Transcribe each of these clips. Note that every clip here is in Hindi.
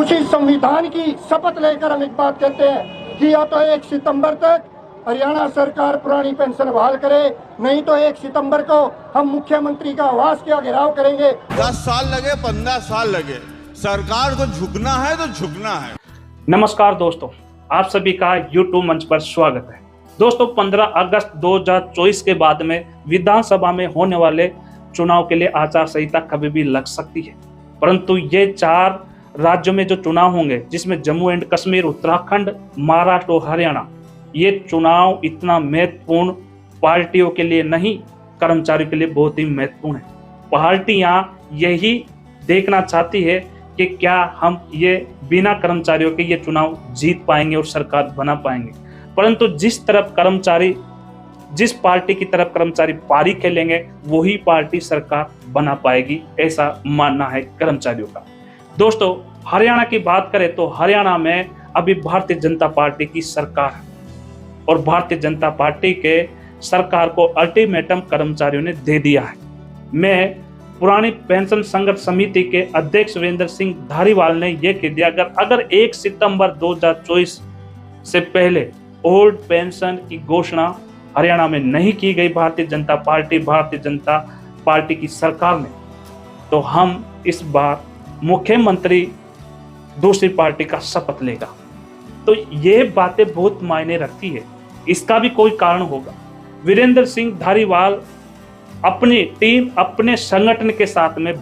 उसी संविधान की शपथ लेकर हम एक बात कहते हैं कि या तो 1 सितंबर तक हरियाणा सरकार पुरानी पेंशन बहाल करे, नहीं तो 1 सितंबर को हम मुख्यमंत्री का आवास का घेराव करेंगे। 10 साल लगे, 15 साल लगे, सरकार को झुकना है तो झुकना है। नमस्कार दोस्तों, आप सभी का यूट्यूब मंच पर स्वागत है। दोस्तों, 15 अगस्त 2024 के बाद में विधानसभा में होने वाले चुनाव के लिए आचार संहिता कभी भी लग सकती है, परंतु ये 4 राज्यों में जो चुनाव होंगे, जिसमें जम्मू एंड कश्मीर, उत्तराखंड, महाराष्ट्र और हरियाणा, ये चुनाव इतना महत्वपूर्ण पार्टियों के लिए नहीं, कर्मचारियों के लिए बहुत ही महत्वपूर्ण है। पार्टियां यही देखना चाहती है कि क्या हम ये बिना कर्मचारियों के ये चुनाव जीत पाएंगे और सरकार बना पाएंगे। परंतु जिस पार्टी की तरफ कर्मचारी पारी खेलेंगे वही पार्टी सरकार बना पाएगी, ऐसा मानना है कर्मचारियों का। दोस्तों, हरियाणा की बात करें तो हरियाणा में अभी भारतीय जनता पार्टी की सरकार है और भारतीय जनता पार्टी के सरकार को अल्टीमेटम कर्मचारियों ने दे दिया है। मैं पुरानी पेंशन संघर्ष समिति के अध्यक्ष वीरेंद्र सिंह धारीवाल ने यह कह दिया, अगर 1 सितंबर 2024 से पहले ओल्ड पेंशन की घोषणा हरियाणा में नहीं की गई भारतीय जनता पार्टी की सरकार ने, तो हम इस बार मुख्यमंत्री दूसरी पार्टी का शपथ लेगा। तो ये बातें बहुत मायने रखती है, इसका भी कोई कारण होगा। वीरेंद्र सिंह धारीवाल अपनी टीम, अपने संगठन के साथ में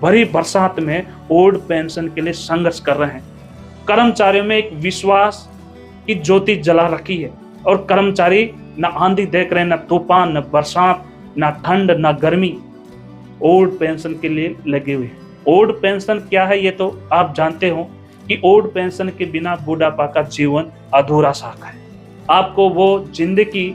भरी बरसात में ओल्ड पेंशन के लिए संघर्ष कर रहे हैं। कर्मचारियों में एक विश्वास की ज्योति जला रखी है और कर्मचारी न आंधी देख रहे, न तूफान, न बरसात, न ठंड, न गर्मी, ओल्ड पेंशन के लिए लगे हुए। ओल्ड पेंशन क्या है ये तो आप जानते हो कि ओल्ड पेंशन के बिना बुढ़ापा का जीवन अधूरा सा है। आपको वो जिंदगी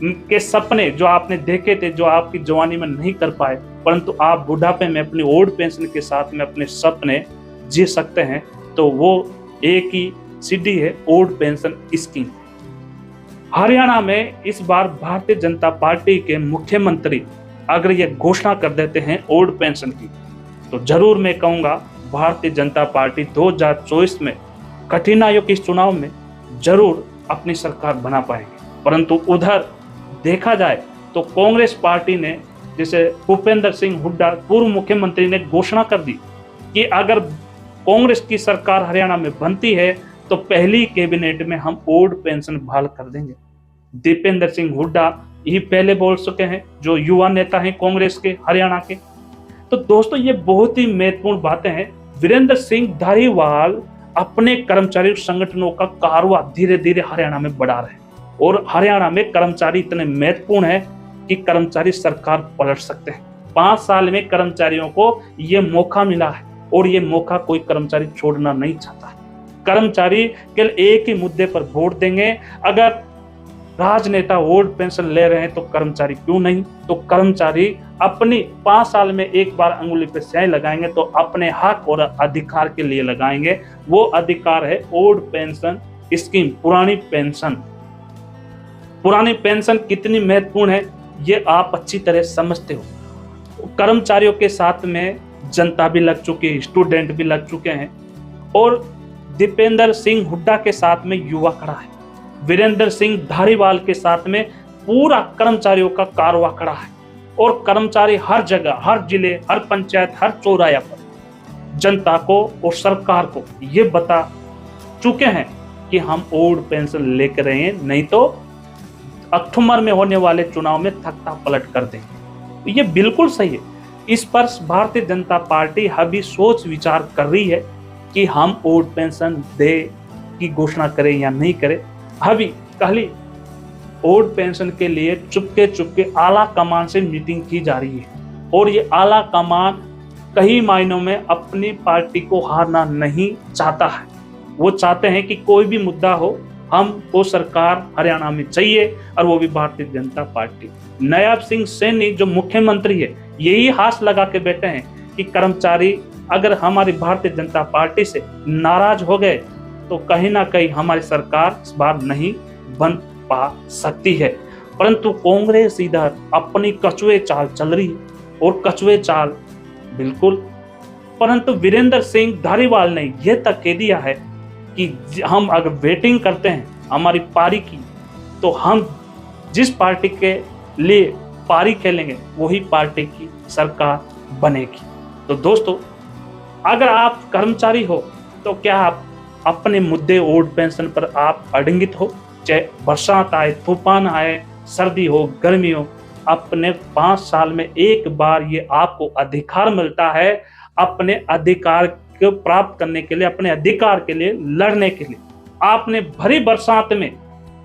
के सपने जो आपने देखे थे, जो आपकी जवानी में नहीं कर पाए, परंतु आप बुढ़ापे में अपनी ओल्ड पेंशन के साथ में अपने सपने जी सकते हैं, तो वो एक ही सीढ़ी है, ओल्ड पेंशन स्कीम। हरियाणा में इस बार भारतीय जनता पार्टी के मुख्यमंत्री अगर ये घोषणा कर देते हैं ओल्ड पेंशन की, तो जरूर मैं कहूंगा भारतीय जनता पार्टी 2024 में कठिनाइयों के इस चुनाव में जरूर अपनी सरकार बना पाएगी। परंतु उधर देखा जाए तो कांग्रेस पार्टी ने, जैसे भूपेंद्र सिंह हुड्डा पूर्व मुख्यमंत्री ने घोषणा कर दी कि अगर कांग्रेस की सरकार हरियाणा में बनती है तो पहली कैबिनेट में हम ओल्ड पेंशन बहाल कर देंगे। दीपेंद्र सिंह हुड्डा यही पहले बोल चुके हैं, जो युवा नेता हैं कांग्रेस के हरियाणा के। तो दोस्तों, ये बहुत ही महत्वपूर्ण बातें हैं। वीरेंद्र सिंह धारीवाल अपने कर्मचारी संगठनों का कारवा धीरे धीरे हरियाणा में बढ़ा रहे हैं और हरियाणा में कर्मचारी इतने महत्वपूर्ण है कि कर्मचारी सरकार पलट सकते हैं। 5 साल में कर्मचारियों को ये मौका मिला है और ये मौका कोई कर्मचारी छोड़ना नहीं चाहता है। कर्मचारी केवल एक ही मुद्दे पर वोट देंगे, अगर राजनेता ओल्ड पेंशन ले रहे हैं तो कर्मचारी क्यों नहीं। तो कर्मचारी अपनी 5 साल में एक बार अंगुली पे स्याही लगाएंगे तो अपने हक और अधिकार के लिए लगाएंगे। वो अधिकार है ओल्ड पेंशन स्कीम, पुरानी पेंशन कितनी महत्वपूर्ण है ये आप अच्छी तरह समझते हो। कर्मचारियों के साथ में जनता भी लग चुकी है, स्टूडेंट भी लग चुके हैं और दीपेंद्र सिंह हुड्डा के साथ में युवा खड़ा है। वीरेंद्र सिंह धारीवाल के साथ में पूरा कर्मचारियों का कारवा खड़ा है और कर्मचारी हर जगह, हर जिले, हर पंचायत, हर चौराया पर जनता को और सरकार को ये बता चुके हैं कि हम ओल्ड पेंशन लेकर रहे हैं, नहीं तो अक्टूबर में होने वाले चुनाव में तख्ता पलट कर देंगे। ये बिल्कुल सही है। इस पर भारतीय जनता पार्टी अभी सोच विचार कर रही है कि हम ओल्ड पेंशन दे की घोषणा करें या नहीं करें। अभी कल ओल्ड पेंशन के लिए चुपके आला कमान से मीटिंग की जा रही है और ये आला कमान कई मायनों में अपनी पार्टी को हारना नहीं चाहता है। वो चाहते हैं कि कोई भी मुद्दा हो, हमको सरकार हरियाणा में चाहिए और वो भी भारतीय जनता पार्टी। नायब सिंह सैनी जो मुख्यमंत्री है, यही हाथ लगा के बैठे हैं कि कर्मचारी अगर हमारी भारतीय जनता पार्टी से नाराज हो गए तो कहीं ना कहीं हमारी सरकार इस बार नहीं बन पा सकती है। परंतु कांग्रेस इधर अपनी कछुए चाल चल रही है और कछुए चाल बिल्कुल परंतु वीरेंद्र सिंह धारीवाल ने यह तक कह दिया है कि हम अगर वेटिंग करते हैं हमारी पारी की, तो हम जिस पार्टी के लिए पारी खेलेंगे वही पार्टी की सरकार बनेगी। तो दोस्तों, अगर आप कर्मचारी हो तो क्या आप अपने मुद्दे ओल्ड पेंशन पर आप अड़ंगित हो? चाहे बरसात आए, तूफान आए, सर्दी हो, गर्मी हो, अपने 5 साल में एक बार ये आपको अधिकार मिलता है अपने अधिकार को प्राप्त करने के लिए, अपने अधिकार के लिए लड़ने के लिए। आपने भरी बरसात में,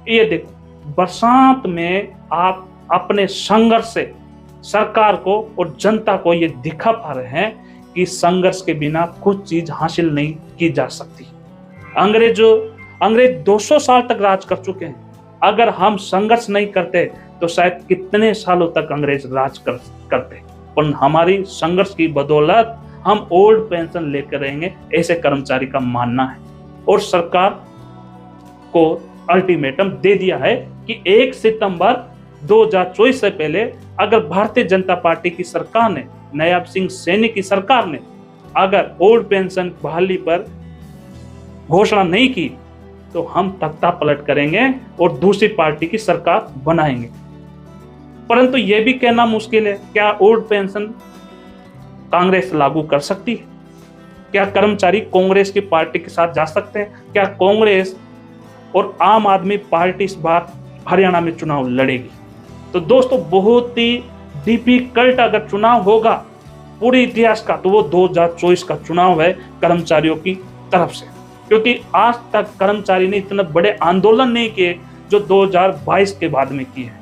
ये देखो, बरसात में आप अपने संघर्ष से सरकार को और जनता को ये दिखा पा रहे हैं कि संघर्ष के बिना कुछ चीज हासिल नहीं की जा सकती। अंग्रेज 200 साल तक राज कर चुके हैं। अगर हम संघर्ष नहीं करते तो शायद कितने सालों तक अंग्रेज राज करते, पर हमारी संघर्ष की बदौलत हम ओल्ड पेंशन लेकर रहेंगे, ऐसे कर्मचारी का मानना है। और सरकार को अल्टीमेटम दे दिया है कि 1 सितंबर 2024 से पहले अगर भारतीय जनता पार्टी की सरकार ने, नायब सिंह सैनी की सरकार ने अगर ओल्ड पेंशन बहाली पर घोषणा नहीं की तो हम तख्ता पलट करेंगे और दूसरी पार्टी की सरकार बनाएंगे। परंतु यह भी कहना मुश्किल है, क्या ओल्ड पेंशन कांग्रेस लागू कर सकती है? क्या कर्मचारी कांग्रेस की पार्टी के साथ जा सकते हैं? क्या कांग्रेस और आम आदमी पार्टी इस बार हरियाणा में चुनाव लड़ेगी? तो दोस्तों, बहुत ही डिफिकल्ट अगर चुनाव होगा पूरे इतिहास का, तो वो 2024 का चुनाव है कर्मचारियों की तरफ से, क्योंकि आज तक कर्मचारी ने इतने बड़े आंदोलन नहीं किए जो 2022 के बाद में किए हैं।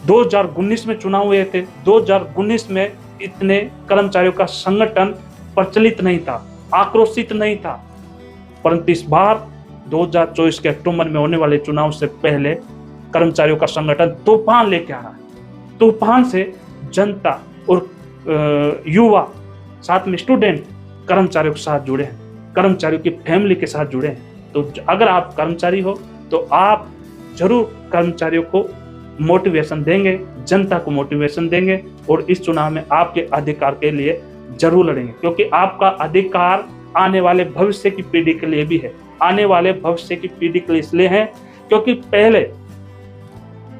2019 में चुनाव हुए थे, 2019 में इतने कर्मचारियों का संगठन प्रचलित नहीं था, आक्रोशित नहीं था, परंतु इस बार 2024 के अक्टूबर में होने वाले चुनाव से पहले कर्मचारियों का संगठन तूफान लेके आ रहा है। तूफान से जनता और युवा, साथ में स्टूडेंट कर्मचारियों के साथ जुड़े हैं, कर्मचारियों की फैमिली के साथ जुड़े हैं। तो अगर आप कर्मचारी हो तो आप जरूर कर्मचारियों को मोटिवेशन देंगे, जनता को मोटिवेशन देंगे और इस चुनाव में आपके अधिकार के लिए जरूर लड़ेंगे, क्योंकि आपका अधिकार आने वाले भविष्य की पीढ़ी के लिए भी है। आने वाले भविष्य की पीढ़ी के लिए इसलिए है क्योंकि पहले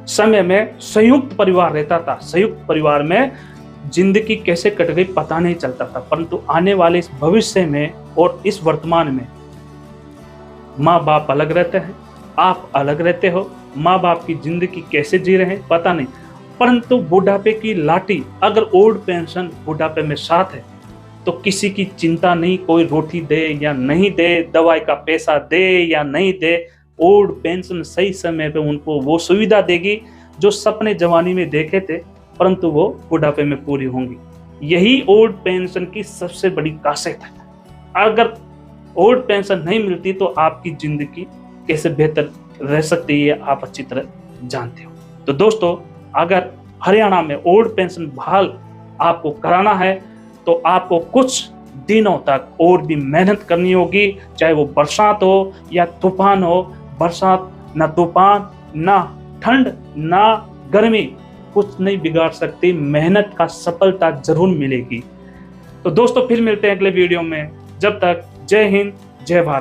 समय में संयुक्त परिवार रहता था, संयुक्त परिवार में जिंदगी कैसे कट गई पता नहीं चलता था, परंतु आने वाले इस भविष्य में और इस वर्तमान में माँ बाप अलग रहते हैं, आप अलग रहते हो, माँ बाप की जिंदगी कैसे जी रहे हैं पता नहीं, परंतु बुढ़ापे की लाठी अगर ओल्ड पेंशन बुढ़ापे में साथ है तो किसी की चिंता नहीं, कोई रोटी दे या नहीं दे, दवाई का पैसा दे या नहीं दे, ओल्ड पेंशन सही समय पे उनको वो सुविधा देगी जो सपने जवानी में देखे थे, परंतु वो बुढ़ापे में पूरी होंगी। यही ओल्ड पेंशन की सबसे बड़ी खासियत है। अगर ओल्ड पेंशन नहीं मिलती तो आपकी जिंदगी कैसे बेहतर रह सकती है आप अच्छी तरह जानते हो। तो दोस्तों, अगर हरियाणा में ओल्ड पेंशन बहाल आपको कराना है तो आपको कुछ दिनों तक और भी मेहनत करनी होगी, चाहे वो बरसात हो या तूफान हो। बरसात ना तूफान ना ठंड ना गर्मी कुछ नहीं बिगाड़ सकती, मेहनत का सफलता जरूर मिलेगी। तो दोस्तों, फिर मिलते हैं अगले वीडियो में। जब तक जय हिंद, जय भारत।